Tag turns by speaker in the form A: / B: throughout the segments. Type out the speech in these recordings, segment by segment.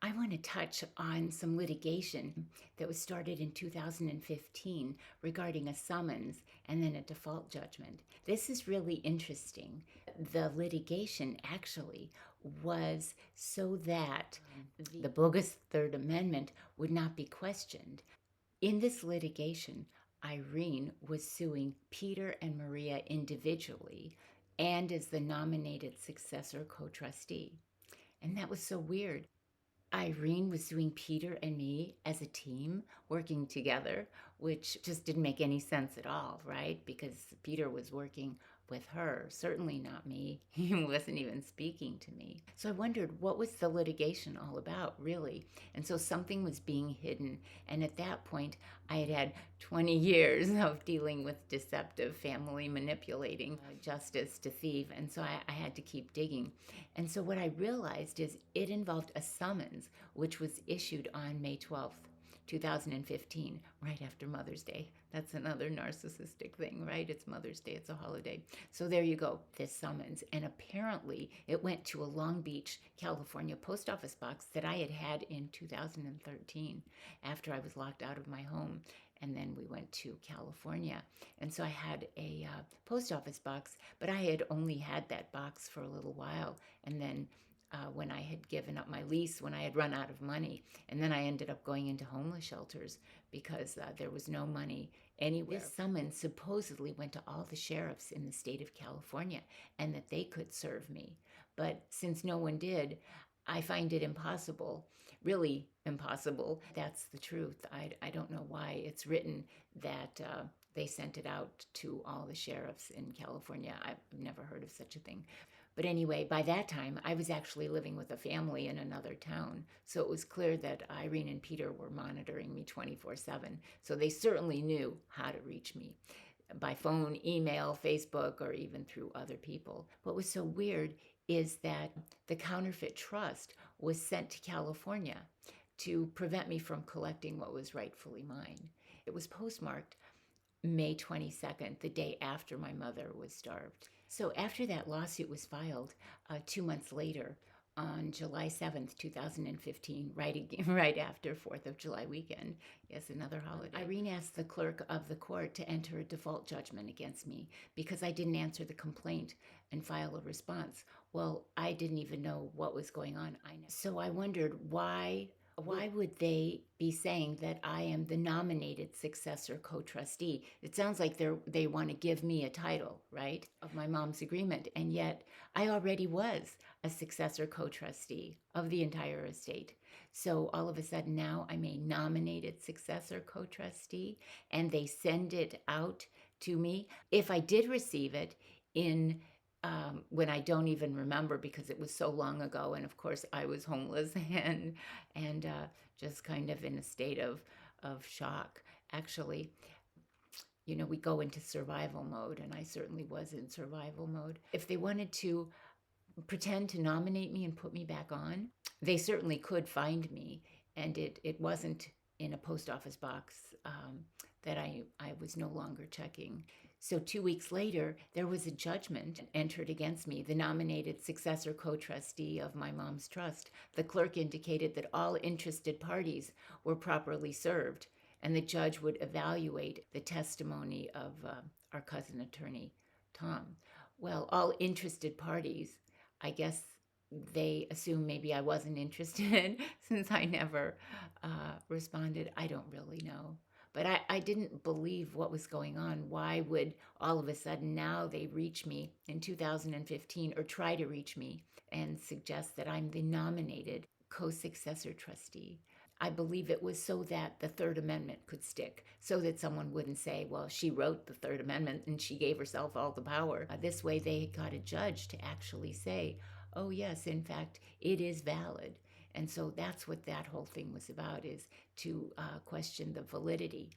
A: I want to touch on some litigation that was started in 2015 regarding a summons and then a default judgment. This is really interesting. The litigation actually was so that the bogus Third Amendment would not be questioned. In this litigation, Irene was suing Peter and Maria individually and as the nominated successor co trustee. And that was so weird. Irene was suing Peter and me as a team working together, which just didn't make any sense at all, right? Because Peter was working with her, certainly not me. He wasn't even speaking to me. So I wondered, what was the litigation all about, really? And so something was being hidden. And at that point, I had had 20 years of dealing with deceptive family manipulating justice to thieve. And so I had to keep digging. And so what I realized is it involved a summons, which was issued on May 12th. 2015, right after Mother's Day. That's another narcissistic thing, right? It's Mother's Day, it's a holiday. So there you go, this summons. And apparently it went to a Long Beach, California post office box that I had had in 2013 after I was locked out of my home. And then we went to California. And so I had a post office box, but I had only had that box for a little while. And then when I had given up my lease, when I had run out of money. And then I ended up going into homeless shelters because there was no money anywhere. This summons supposedly went to all the sheriffs in the state of California and that they could serve me. But since no one did, I find it impossible, really impossible. That's the truth. I don't know why it's written that they sent it out to all the sheriffs in California. I've never heard of such a thing. But anyway, by that time, I was actually living with a family in another town. So it was clear that Irene and Peter were monitoring me 24/7. So they certainly knew how to reach me by phone, email, Facebook, or even through other people. What was so weird is that the counterfeit trust was sent to California to prevent me from collecting what was rightfully mine. It was postmarked May 22nd, the day after my mother was starved. So after that lawsuit was filed, 2 months later, on July 7th, 2015, right after 4th of July weekend, yes, another holiday, Irene asked the clerk of the court to enter a default judgment against me because I didn't answer the complaint and file a response. Well, I didn't even know what was going on. So I wondered why would they be saying that I am the nominated successor co-trustee? It sounds like they want to give me a title, right, of my mom's agreement, and yet I already was a successor co-trustee of the entire estate. So all of a sudden now I'm a nominated successor co-trustee, and they send it out to me. If I did receive it in when I don't even remember because it was so long ago, and of course I was homeless and just kind of in a state of shock. Actually, we go into survival mode, and I certainly was in survival mode. If they wanted to pretend to nominate me and put me back on, they certainly could find me, and it wasn't in a post office box that I was no longer checking. So 2 weeks later, there was a judgment entered against me, the nominated successor co-trustee of my mom's trust. The clerk indicated that all interested parties were properly served, and the judge would evaluate the testimony of our cousin attorney, Tom. Well, all interested parties, I guess they assume maybe I wasn't interested since I never responded. I don't really know. But I didn't believe what was going on. Why would all of a sudden now they reach me in 2015 or try to reach me and suggest that I'm the nominated co-successor trustee? I believe it was so that the Third Amendment could stick, so that someone wouldn't say, well, she wrote the Third Amendment and she gave herself all the power. This way they got a judge to actually say, oh yes, in fact, it is valid. And so that's what that whole thing was about, is to question the validity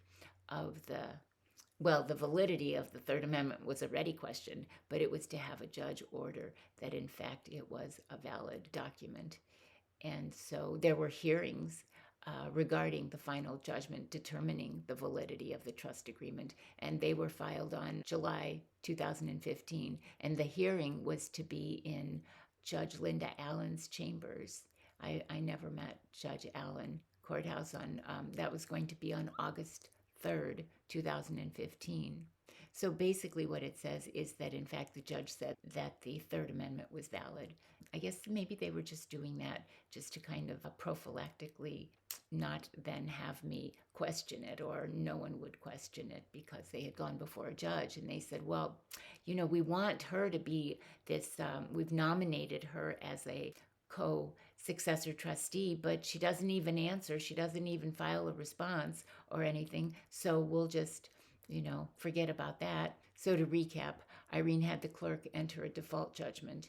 A: of the validity of the Third Amendment was already questioned, but it was to have a judge order that in fact it was a valid document. And so there were hearings regarding the final judgment determining the validity of the trust agreement, and they were filed on July 2015, and the hearing was to be in Judge Linda Allen's chambers I never met Judge Allen Courthouse on, that was going to be on August 3rd, 2015. So basically, what it says is that, in fact, the judge said that the Third Amendment was valid. I guess maybe they were just doing that just to kind of prophylactically not then have me question it, or no one would question it because they had gone before a judge and they said, well, we want her to be this, we've nominated her as a co-successor trustee, but she doesn't even answer. She doesn't even file a response or anything. So we'll just, forget about that. So to recap, Irene had the clerk enter a default judgment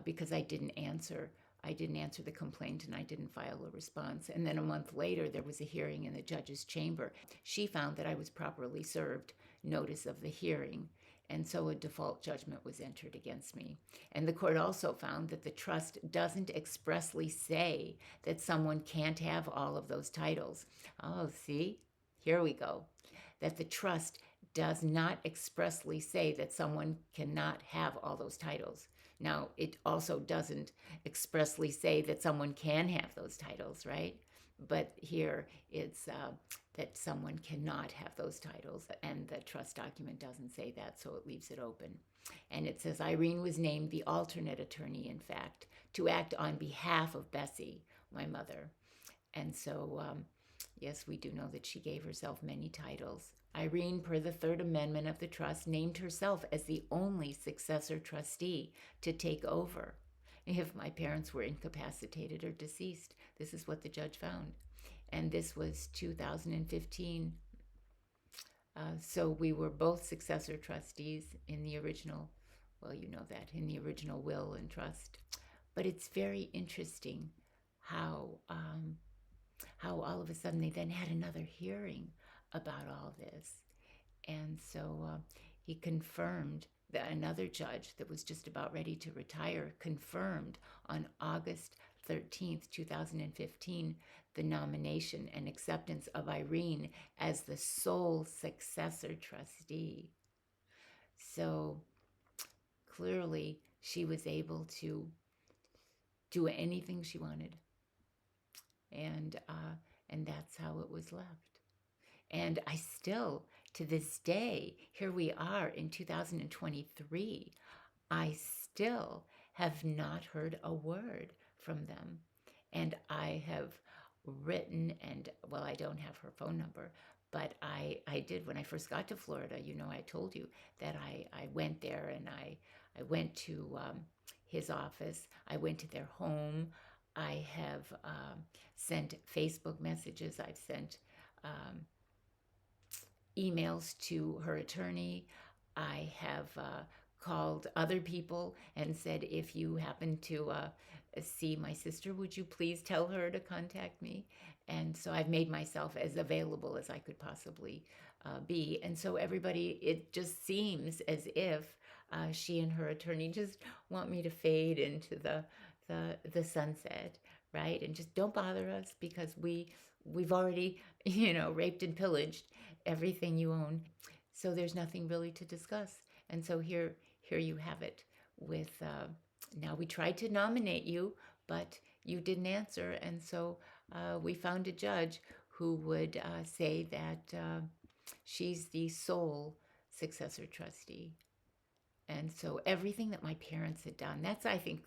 A: because I didn't answer. I didn't answer the complaint and I didn't file a response. And then a month later, there was a hearing in the judge's chamber. She found that I was properly served notice of the hearing. And so a default judgment was entered against me. And the court also found that the trust doesn't expressly say that someone can't have all of those titles. Oh, see? Here we go. That the trust does not expressly say that someone cannot have all those titles. Now, it also doesn't expressly say that someone can have those titles, right? But here it's that someone cannot have those titles, and the trust document doesn't say that, so it leaves it open. And it says Irene was named the alternate attorney, in fact, to act on behalf of Bessie, my mother. And so, yes, we do know that she gave herself many titles. Irene, per the Third Amendment of the trust, named herself as the only successor trustee to take over if my parents were incapacitated or deceased. This is what the judge found. And this was 2015. So we were both successor trustees in the original, well, you know that, in the original will and trust. But it's very interesting how all of a sudden they then had another hearing about all this. And so he confirmed, that another judge that was just about ready to retire confirmed on August 13th, 2015, the nomination and acceptance of Irene as the sole successor trustee. So clearly she was able to do anything she wanted. And that's how it was left. And I still, to this day, here we are in 2023, I still have not heard a word from them. And I have written, and well, I don't have her phone number, but I did when I first got to Florida. I told you that I went there, and I went to his office. I went to their home. I have sent Facebook messages. I've sent emails to her attorney. I have called other people and said, if you happen to see my sister, would you please tell her to contact me? And so I've made myself as available as I could possibly be. And so everybody, it just seems as if she and her attorney just want me to fade into the sunset, right? And just don't bother us because we've already, raped and pillaged everything you own. So there's nothing really to discuss. And so here you have it with, now we tried to nominate you, but you didn't answer. And so we found a judge who would say that she's the sole successor trustee. And so everything that my parents had done, that's, I think,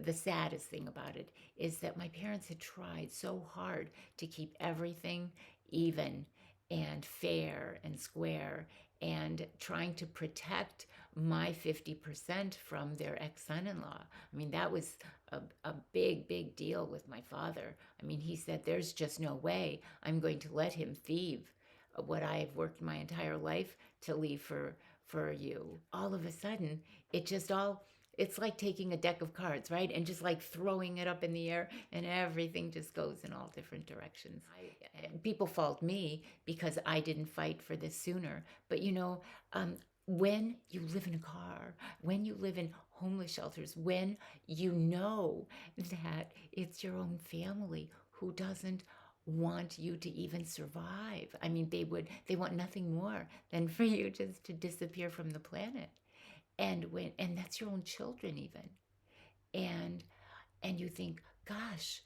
A: the saddest thing about it, is that my parents had tried so hard to keep everything even and fair and square, and trying to protect my 50% from their ex-son-in-law. I mean, that was a big, big deal with my father. I mean, he said, there's just no way I'm going to let him thieve what I've worked my entire life to leave for you. All of a sudden, it's like taking a deck of cards, right? And just like throwing it up in the air, and everything just goes in all different directions. People fault me because I didn't fight for this sooner. But when you live in a car, when you live in homeless shelters, when you know that it's your own family who doesn't want you to even survive. I mean, they want nothing more than for you just to disappear from the planet. And that's your own children even. And And you think, gosh,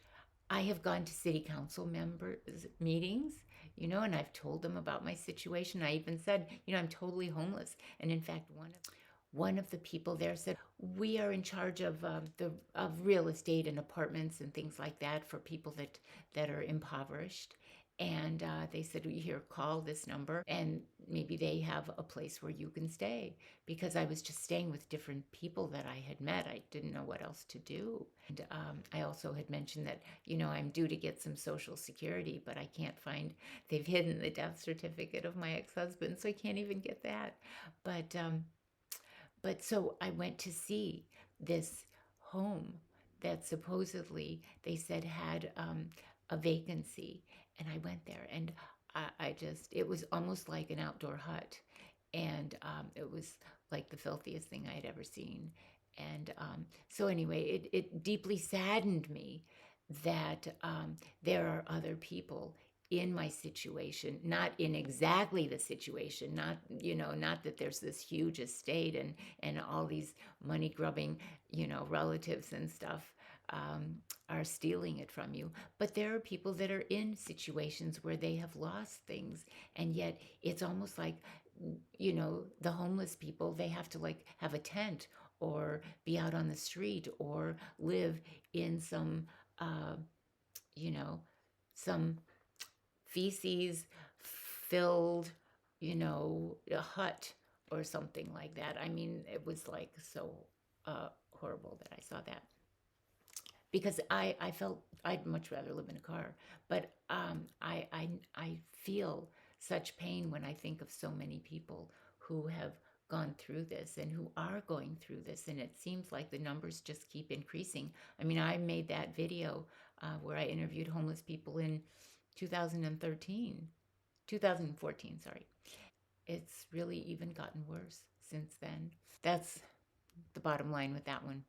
A: I have gone to city council members meetings, and I've told them about my situation. I even said, I'm totally homeless. And in fact, one of the people there said, we are in charge of of real estate and apartments and things like that for people that are impoverished. And they said, we here, call this number, and maybe they have a place where you can stay. Because I was just staying with different people that I had met. I didn't know what else to do. And I also had mentioned that, I'm due to get some Social Security, but I can't find, they've hidden the death certificate of my ex husband, so I can't even get that. But so I went to see this home that supposedly they said had a vacancy. And I went there, and I just, it was almost like an outdoor hut. And it was like the filthiest thing I had ever seen. And so, anyway, it deeply saddened me that there are other people in my situation, not in exactly the situation, not, not that there's this huge estate and all these money grubbing, relatives and stuff are stealing it from you. But there are people that are in situations where they have lost things, and yet it's almost like, the homeless people, they have to like have a tent or be out on the street or live in some, uh, you know, some feces filled, a hut or something like that. I mean, it was like so horrible that I saw that, because I felt I'd much rather live in a car. But I feel such pain when I think of so many people who have gone through this and who are going through this, and it seems like the numbers just keep increasing. I mean, I made that video where I interviewed homeless people in 2013, 2014, sorry. It's really even gotten worse since then. That's the bottom line with that one.